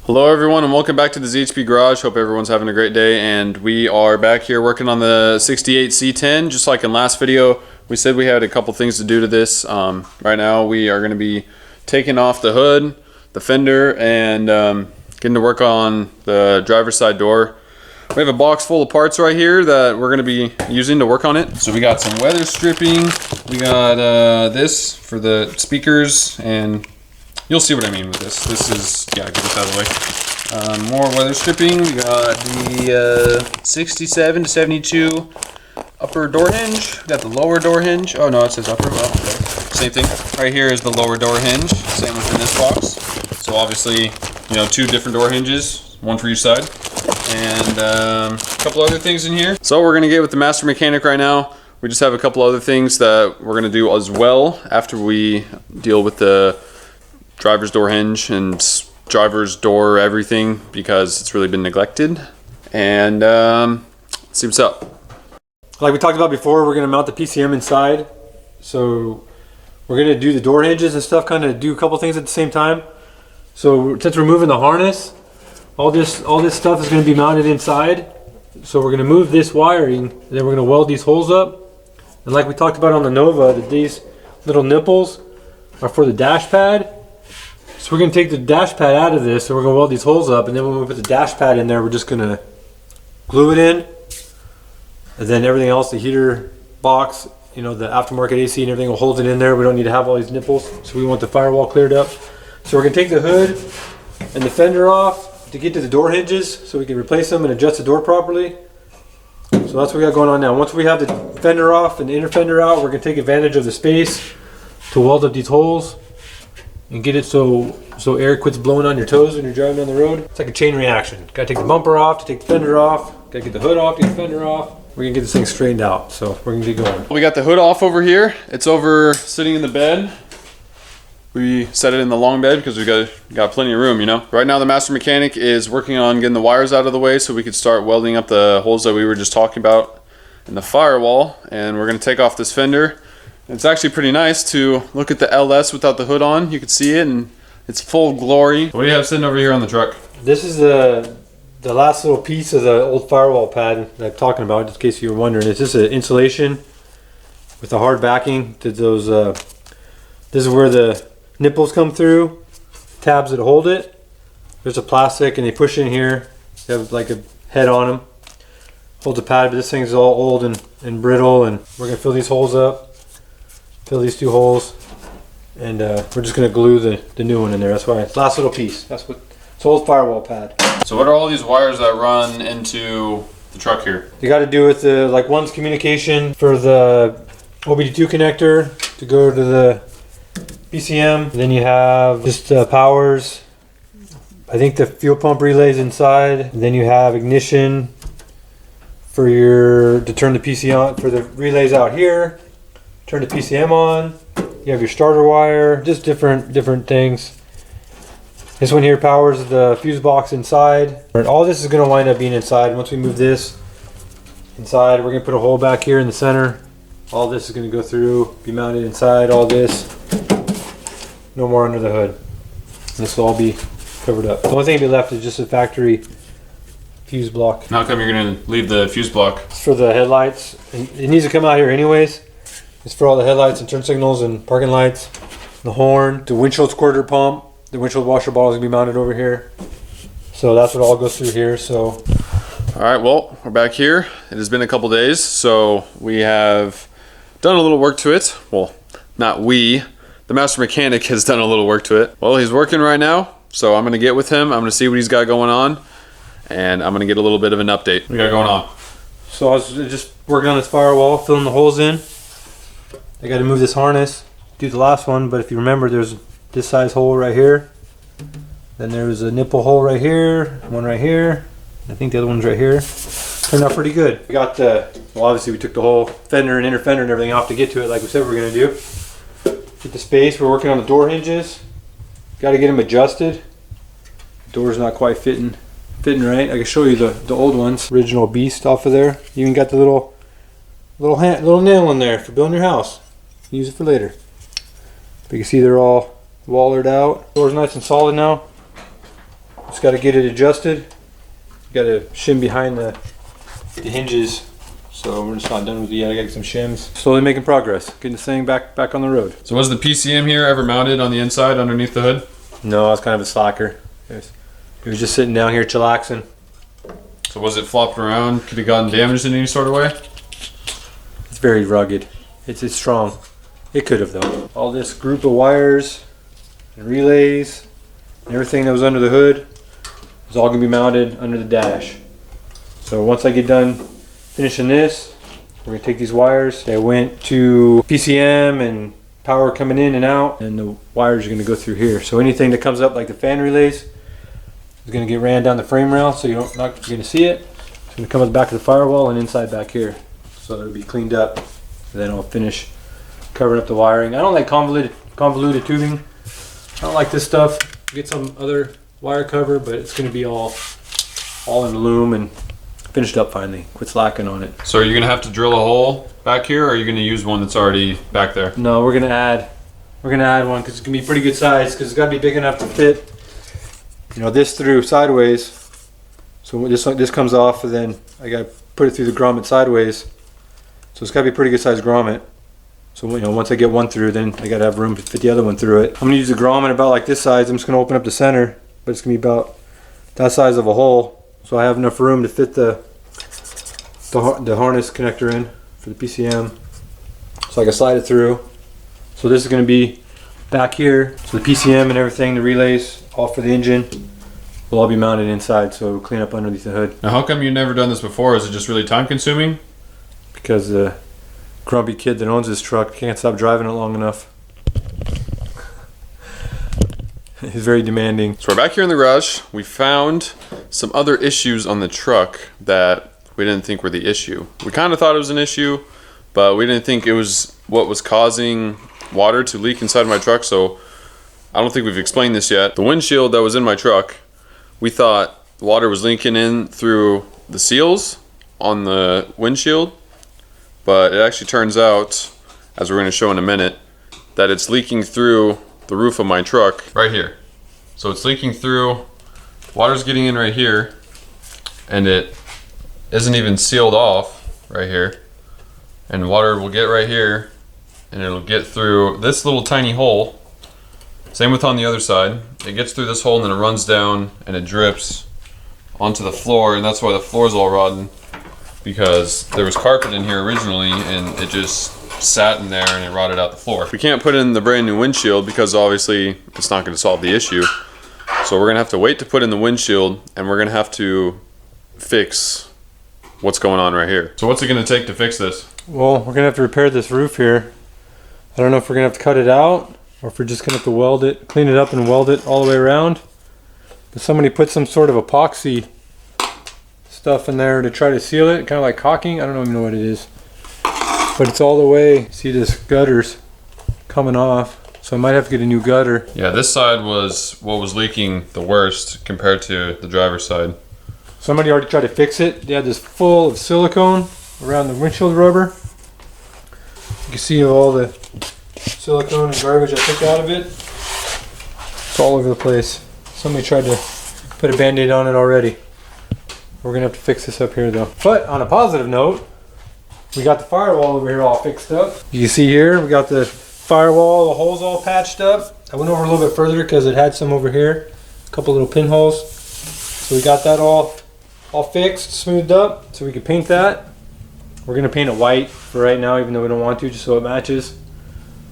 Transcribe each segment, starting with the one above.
Hello everyone and welcome back to the ZHP Garage. Hope everyone's having a great day, and we are back here working on the 68 C10. Just like in last video, we said we had a couple things to do to this. Right now we are going to be taking off the hood, the fender, and getting to work on the driver's side door. We have a box full of parts right here that we're going to be using to work on it. So we got some weather stripping, we got this for the speakers, and you'll see what I mean with this. This is, yeah, get this out of the way. More weather stripping. We got the 67 to 72 upper door hinge. We got the lower door hinge. Oh no, it says upper. Well, okay. Same thing. Right here is the lower door hinge. Same within this box. So obviously, you know, two different door hinges, one for each side. And a couple other things in here. So we're gonna get with the master mechanic right now. We just have a couple other things that we're gonna do as well after we deal with the driver's door hinge and driver's door everything, because it's really been neglected. And let's see what's up. Like we talked about before, we're going to mount the PCM inside. So we're going to do the door hinges and stuff, kind of do a couple things at the same time. So since we're moving the harness, all this stuff is going to be mounted inside. So we're going to move this wiring, and then we're going to weld these holes up. And like we talked about on the Nova, that these little nipples are for the dash pad. So we're going to take the dash pad out of this, and we're going to weld these holes up, and then when we put the dash pad in there, we're just going to glue it in. And then everything else, the heater box, you know, the aftermarket AC and everything will hold it in there. We don't need to have all these nipples. So we want the firewall cleared up. So we're going to take the hood and the fender off to get to the door hinges so we can replace them and adjust the door properly. So that's what we got going on now. Once we have the fender off and the inner fender out, we're going to take advantage of the space to weld up these holes and get it so air quits blowing on your toes when you're driving down the road. It's like a chain reaction. Gotta take the bumper off to take the fender off. Gotta get the hood off to get the fender off. We're gonna get this thing straightened out, so we're gonna get going. We got the hood off over here. It's over sitting in the bed. We set it in the long bed because we got plenty of room, you know. Right now the master mechanic is working on getting the wires out of the way so we could start welding up the holes that we were just talking about in the firewall. And we're gonna take off this fender. It's actually pretty nice to look at the LS without the hood on. You can see it in its full glory. What do you have sitting over here on the truck? This is the last little piece of the old firewall pad that I'm talking about, just in case you were wondering. It's just an insulation with a hard backing to those. This is where the nipples come through, tabs that hold it. There's a plastic and they push in here. They have like a head on them. Holds the pad, but this thing's all old and brittle, and we're gonna fill these holes up. Fill these two holes, and we're just gonna glue the new one in there. That's why it's last little piece. That's what it's old firewall pad. So what are all these wires that run into the truck here? You got to do with the, like, one's communication for the OBD2 connector to go to the PCM. Then you have just powers. I think the fuel pump relays inside. And then you have ignition for to turn the PC on, for the relays out here. Turn the PCM on. You have your starter wire, just different things. This one here powers the fuse box inside. All this is going to wind up being inside. Once we move this inside, we're going to put a hole back here in the center. All this is going to go through, be mounted inside. All this, no more under the hood. This will all be covered up. The only thing to be left is just a factory fuse block. How come you're going to leave the fuse block? It's for the headlights. It needs to come out here anyways. It's for all the headlights and turn signals and parking lights, the horn, the windshield squirter pump, the windshield washer bottle is going to be mounted over here. So that's what all goes through here. So, all right, well, we're back here. It has been a couple days, so we have done a little work to it. Well, not we. The master mechanic has done a little work to it. Well, he's working right now, so I'm going to get with him. I'm going to see what he's got going on, and I'm going to get a little bit of an update. What we got going on? So I was just working on this firewall, filling the holes in. I got to move this harness, do the last one, but if you remember, there's this size hole right here. Then there's a nipple hole right here, one right here. I think the other one's right here. Turned out pretty good. We got well, obviously we took the whole fender and inner fender and everything off to get to it, like we said we were gonna do. Get the space. We're working on the door hinges. Got to get them adjusted. The door's not quite fitting right. I can show you the old ones. Original beast off of there. You even got the little nail in there for building your house. Use it for later. But you can see they're all wallered out. Door's nice and solid now. Just got to get it adjusted. Got to shim behind the hinges. So we're just not done with it yet. I got to get some shims. Slowly making progress. Getting this thing back on the road. So was the PCM here ever mounted on the inside underneath the hood? No, I was kind of a slacker. It was just sitting down here chillaxing. So was it flopped around? Could it gotten damaged in any sort of way? It's very rugged. It's strong. It could have though. All this group of wires and relays and everything that was under the hood is all going to be mounted under the dash. So once I get done finishing this, we're going to take these wires. They went to PCM and power coming in and out, and the wires are going to go through here. So anything that comes up like the fan relays is going to get ran down the frame rail, so you're not going to see it. It's going to come at the back of the firewall and inside back here. So it'll be cleaned up, and then I'll finish covering up the wiring. I don't like convoluted tubing. I don't like this stuff. Get some other wire cover, but it's going to be all in loom and finished up finally. Quit slacking on it. So are you gonna have to drill a hole back here, or are you gonna use one that's already back there? No, we're gonna add one because it's gonna be pretty good size, because it's got to be big enough to fit, you know, this through sideways. So this comes off, and then I got to put it through the grommet sideways. So it's got to be pretty good size grommet. So, you know, once I get one through, then I got to have room to fit the other one through it. I'm gonna use the grommet about like this size. I'm just gonna open up the center, but it's gonna be about that size of a hole. So I have enough room to fit the harness connector in for the PCM. So I can slide it through. So this is going to be back here. So the PCM and everything, the relays, all for the engine, will all be mounted inside. So we'll clean up underneath the hood. Now how come you've never done this before? Is it just really time consuming? Because the grumpy kid that owns this truck can't stop driving it long enough. He's very demanding. So we're back here in the garage. We found some other issues on the truck that we didn't think were the issue. We kind of thought it was an issue, but we didn't think it was what was causing water to leak inside my truck. So I don't think we've explained this yet. The windshield that was in my truck, we thought water was leaking in through the seals on the windshield, but it actually turns out, as we're going to show in a minute, that it's leaking through the roof of my truck right here. So it's leaking through, water's getting in right here, and it isn't even sealed off right here, and water will get right here and it'll get through this little tiny hole. Same with on the other side. It gets through this hole and then it runs down and it drips onto the floor, and that's why the floor is all rotten, because there was carpet in here originally and it just sat in there and it rotted out the floor. We can't put in the brand new windshield because obviously it's not going to solve the issue. So we're going to have to wait to put in the windshield, and we're going to have to fix what's going on right here. So what's it going to take to fix this? Well, we're going to have to repair this roof here. I don't know if we're going to have to cut it out or if we're just going to have to weld it, clean it up and weld it all the way around. But somebody put some sort of epoxy stuff in there to try to seal it, kind of like caulking. I don't even know what it is. But it's all the way, see this gutter's coming off. So I might have to get a new gutter. Yeah, this side was what was leaking the worst compared to the driver's side. Somebody already tried to fix it. They had this full of silicone around the windshield rubber. You can see all the silicone and garbage I took out of it. It's all over the place. Somebody tried to put a band-aid on it already. We're gonna have to fix this up here though. But on a positive note, we got the firewall over here all fixed up. You can see here, we got the firewall, the holes all patched up. I went over a little bit further because it had some over here, a couple little pinholes. So we got that all fixed, smoothed up, so we can paint that. We're gonna paint it white for right now, even though we don't want to, just so it matches.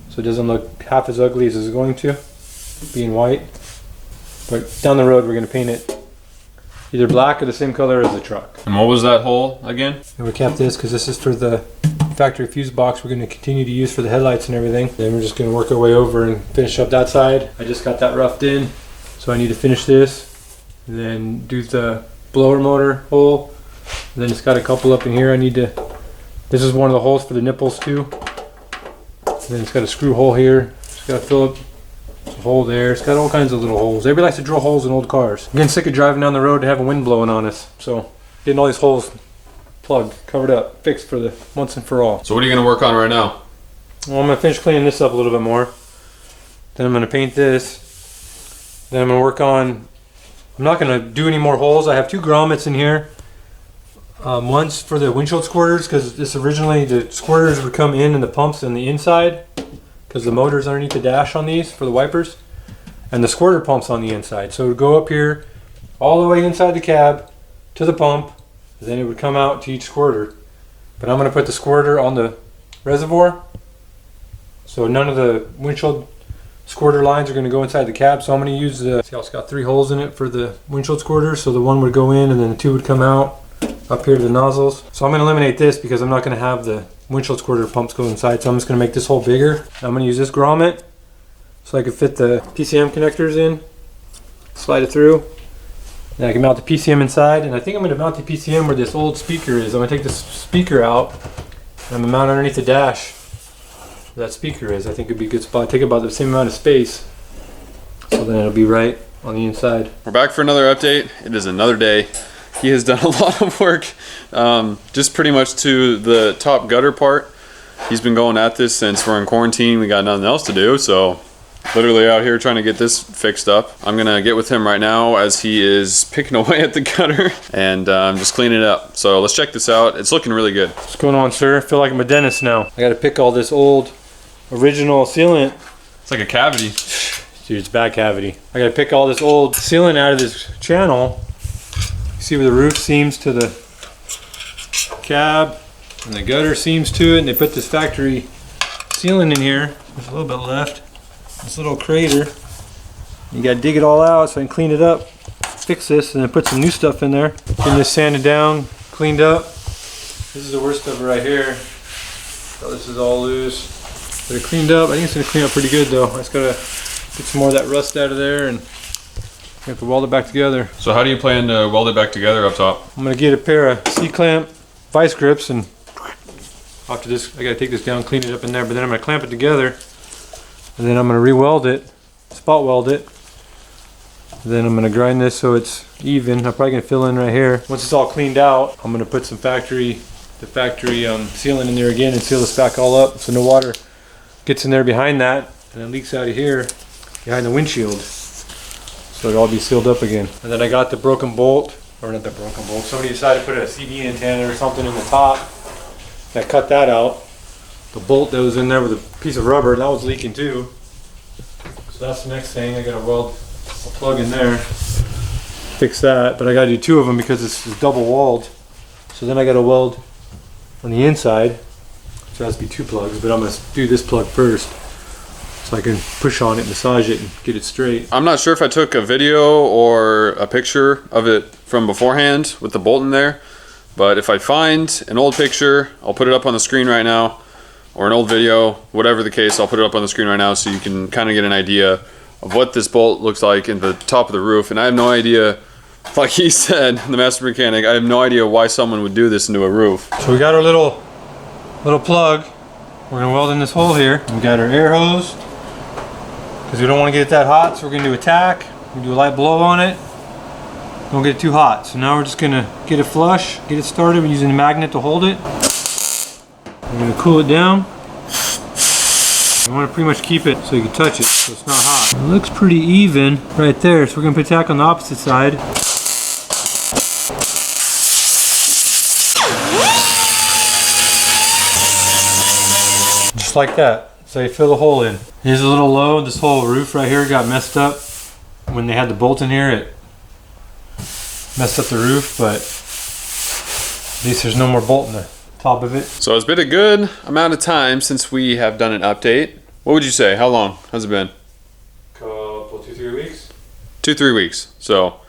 So it doesn't look half as ugly as it's going to, being white. But down the road, we're gonna paint it either black or the same color as the truck. And what was that hole again? And we kept this because this is for the factory fuse box we're going to continue to use for the headlights and everything. Then we're just going to work our way over and finish up that side. I just got that roughed in, so I need to finish this, and then do the blower motor hole. And then it's got a couple up in here. This is one of the holes for the nipples too. And then it's got a screw hole here. It's got to fill up a hole there. It's got all kinds of little holes. Everybody likes to drill holes in old cars. I'm getting sick of driving down the road and having wind blowing on us. So getting all these holes plugged, covered up, fixed for the once and for all. So what are you going to work on right now? Well, I'm going to finish cleaning this up a little bit more. Then I'm going to paint this. Then I'm going to work on I'm not going to do any more holes. I have 2 grommets in here. One's for the windshield squirters, because this originally the squirters would come in and the pumps on the inside, because the motor's underneath the dash on these for the wipers, and the squirter pumps on the inside. So it would go up here all the way inside the cab to the pump, then it would come out to each squirter. But I'm going to put the squirter on the reservoir, so none of the windshield squirter lines are going to go inside the cab. So I'm going to use the, see how it's got 3 holes in it for the windshield squirter, so the one would go in and then the 2 would come out up here to the nozzles. So I'm going to eliminate this because I'm not going to have the windshield squirter pumps go inside, so I'm just going to make this hole bigger. I'm going to use this grommet so I can fit the PCM connectors in, slide it through, and I can mount the PCM inside. And I think I'm going to mount the PCM where this old speaker is. I'm going to take this speaker out and I'm going to mount underneath the dash where that speaker is. I think it'd be a good spot. Take about the same amount of space, so then it'll be right on the inside. We're back for another update. It is another day. He has done a lot of work, just pretty much to the top gutter part. He's been going at this since we're in quarantine. We got nothing else to do, so literally out here trying to get this fixed up. I'm gonna get with him right now as he is picking away at the gutter and just cleaning it up. So let's check this out. It's looking really good. What's going on, sir? I feel like I'm a dentist now. I gotta pick all this old original sealant. It's like a cavity. Dude, it's bad cavity. I gotta pick all this old sealant out of this channel. See where the roof seams to the cab and the gutter seams to it, and they put this factory sealant in here. There's a little bit left. This little crater. You gotta dig it all out so I can clean it up, fix this, and then put some new stuff in there. Getting this sanded down, cleaned up. This is the worst of it right here. So this is all loose. But it cleaned up. I think it's gonna clean up pretty good though. I just gotta get some more of that rust out of there and we have to weld it back together. So how do you plan to weld it back together up top? I'm gonna get a pair of C-clamp vice grips, and after this, I gotta take this down, clean it up in there, but then I'm gonna clamp it together, and then I'm gonna re-weld it, spot weld it. And then I'm gonna grind this so it's even. I'm probably gonna fill in right here. Once it's all cleaned out, I'm gonna put some factory sealant in there again and seal this back all up so no water gets in there behind that and then leaks out of here behind the windshield. So it'll all be sealed up again. And then I got the broken bolt, or not the broken bolt, somebody decided to put a CD antenna or something in the top. And I cut that out. The bolt that was in there with a piece of rubber, that was leaking too. So that's the next thing. I gotta weld a plug in there, fix that, but I gotta do 2 of them because it's double walled. So then I gotta weld on the inside. So it has to be 2 plugs, but I'm gonna do this plug first, so I can push on it, massage it, and get it straight. I'm not sure if I took a video or a picture of it from beforehand with the bolt in there, but if I find an old picture, I'll put it up on the screen right now, or an old video, whatever the case, I'll put it up on the screen right now so you can kind of get an idea of what this bolt looks like in the top of the roof. And I have no idea, like he said, the master mechanic, I have no idea why someone would do this into a roof. So we got our little plug. We're gonna weld in this hole here. We got our air hose, because we don't want to get it that hot, so we're going to do a tack. We do a light blow on it. Don't get it too hot. So now we're just going to get it flush, get it started. We're using a magnet to hold it. We're going to cool it down. You want to pretty much keep it so you can touch it, so it's not hot. It looks pretty even right there, so we're going to put tack on the opposite side. Just like that. So you fill the hole in. Here's a little low. This whole roof right here got messed up when they had the bolt in here. It messed up the roof, but at least there's no more bolt in the top of it. So it's been a good amount of time since we have done an update. What would you say? How long has it been? Couple, 2-3 weeks. 2-3 weeks. So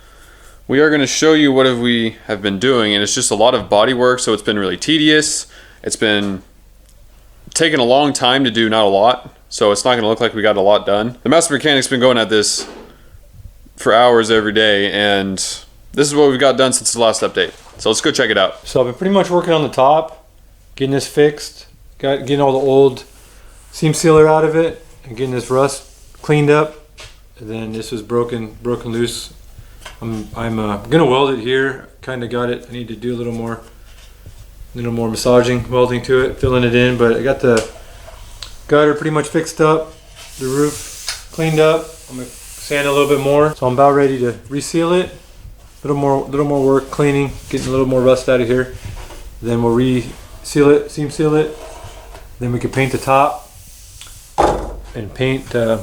we are going to show you what we have been doing, and it's just a lot of body work, so it's been really tedious. It's been taken a long time to do, not a lot, so it's not going to look like we got a lot done. The master mechanic's been going at this for hours every day, and this is what we've got done since the last update. So let's go check it out. So I've been pretty much working on the top, getting this fixed, getting all the old seam sealer out of it, and getting this rust cleaned up. And then this was broken loose. I'm gonna weld it here. Kind of got it. I need to do a little more massaging, welding to it, filling it in. But I got the gutter pretty much fixed up, the roof cleaned up. I'm gonna sand a little bit more. So I'm about ready to reseal it. Little more work cleaning, getting a little more rust out of here. Then we'll reseal it, seam seal it. Then we can paint the top and paint the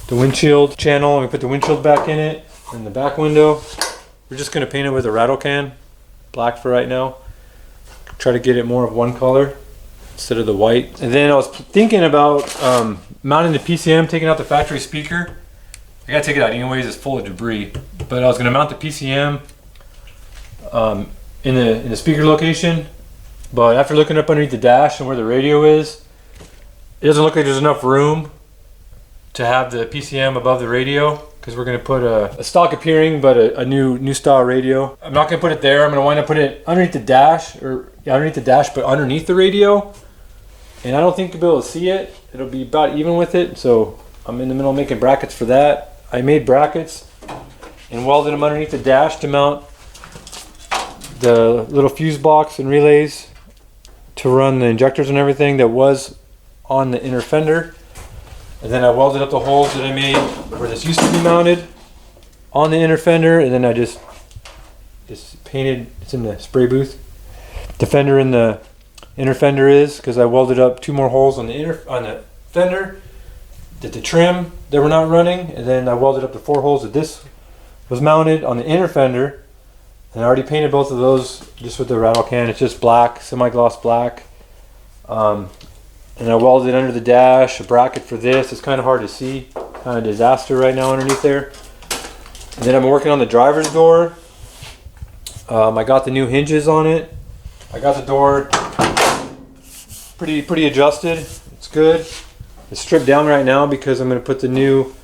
windshield channel. And we put the windshield back in it and the back window. We're just gonna paint it with a rattle can, black for right now. Try to get it more of one color instead of the white. And then I was thinking about mounting the PCM, taking out the factory speaker. I gotta take it out anyways, it's full of debris. But I was gonna mount the PCM in the speaker location. But after looking up underneath the dash and where the radio is, it doesn't look like there's enough room to have the PCM above the radio, because we're gonna put a stock appearing but a new style radio. I'm not gonna put it there. I'm gonna wind up putting it underneath the dash, underneath the dash, but underneath the radio. And I don't think you'll be able to see it. It'll be about even with it. So I'm in the middle making brackets for that. I made brackets and welded them underneath the dash to mount the little fuse box and relays to run the injectors and everything that was on the inner fender. And then I welded up the holes that I made where this used to be mounted on the inner fender, and then I just painted, it's in the spray booth, the fender in the inner fender is, because I welded up 2 more holes on the fender, did the trim that were not running, and then I welded up the 4 holes that this was mounted on the inner fender. And I already painted both of those just with the rattle can. It's just black, semi-gloss black. And I welded under the dash a bracket for this. It's kind of hard to see, kind of disaster right now underneath there. And then I'm working on the driver's door. I got the new hinges on it. I got the door pretty adjusted. It's good. It's stripped down right now because I'm going to put the new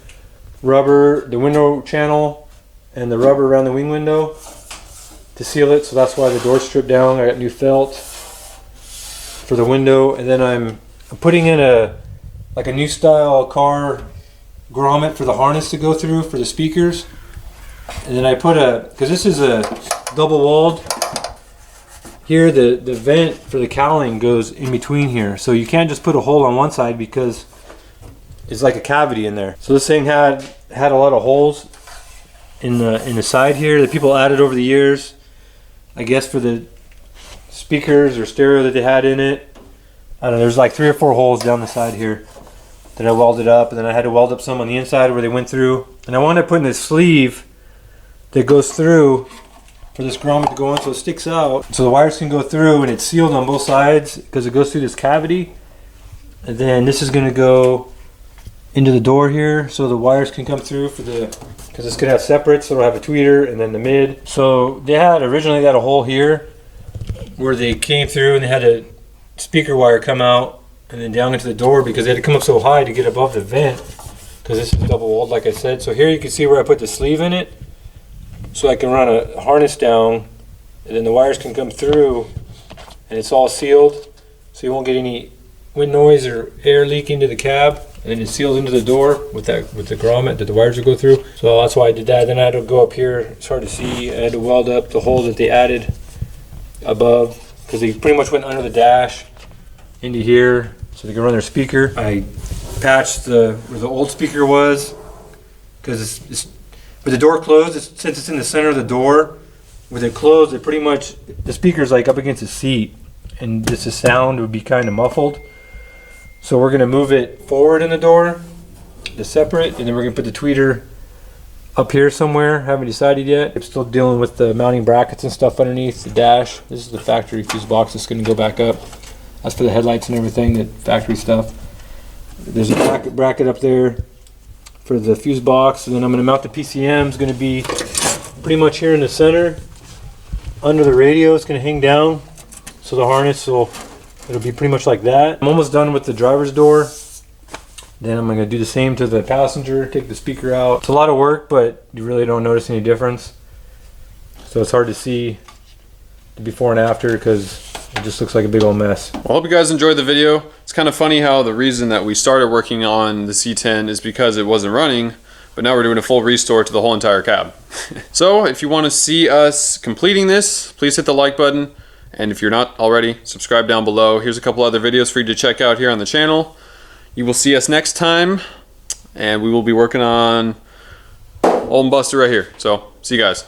rubber, the window channel, and the rubber around the wing window to seal it. So that's why the door's stripped down. I got new felt for the window, and then I'm putting in a new style car grommet for the harness to go through for the speakers. And then I put because this is a double walled, here the vent for the cowling goes in between here, so you can't just put a hole on one side because it's like a cavity in there. So this thing had a lot of holes in the side here that people added over the years, I guess for the speakers or stereo that they had in it. I don't know, there's like 3 or 4 holes down the side here that I welded up, and then I had to weld up some on the inside where they went through. And I wound up putting this sleeve that goes through for this grommet to go on so it sticks out, so the wires can go through, and it's sealed on both sides because it goes through this cavity. And then this is going to go into the door here so the wires can come through for because it's going to have separates, so it'll have a tweeter and then the mid. So they had originally got a hole here where they came through and they had a speaker wire come out and then down into the door because they had to come up so high to get above the vent, because this is double walled like I said. So here you can see where I put the sleeve in it, so I can run a harness down and then the wires can come through, and it's all sealed so you won't get any wind noise or air leak into the cab. And then it's sealed into the door with the grommet that the wires will go through. So that's why I did that. Then I had to go up here, it's hard to see, I had to weld up the hole that they added above, because they pretty much went under the dash into here so they could run their speaker. I patched where the old speaker was, because with the door closed, since it's in the center of the door, with it closed, it pretty much, the speaker's like up against the seat, and just the sound would be kind of muffled. So we're going to move it forward in the door to separate, and then we're going to put the tweeter up here somewhere. Haven't decided yet. I'm still dealing with the mounting brackets and stuff underneath the dash. This is the factory fuse box that's going to go back up. That's for the headlights and everything, the factory stuff. There's a bracket up there for the fuse box, and then I'm going to mount the PCM. It's going to be pretty much here in the center under the radio. It's going to hang down, so the harness it'll be pretty much like that. I'm almost done with the driver's door. Then I'm going to do the same to the passenger, take the speaker out. It's a lot of work, but you really don't notice any difference. So it's hard to see the before and after because it just looks like a big old mess. Well, I hope you guys enjoyed the video. It's kind of funny how the reason that we started working on the C10 is because it wasn't running, but now we're doing a full restore to the whole entire cab. So if you want to see us completing this, please hit the like button. And if you're not already, subscribe down below. Here's a couple other videos for you to check out here on the channel. You will see us next time, and we will be working on old and busted right here. So see you guys.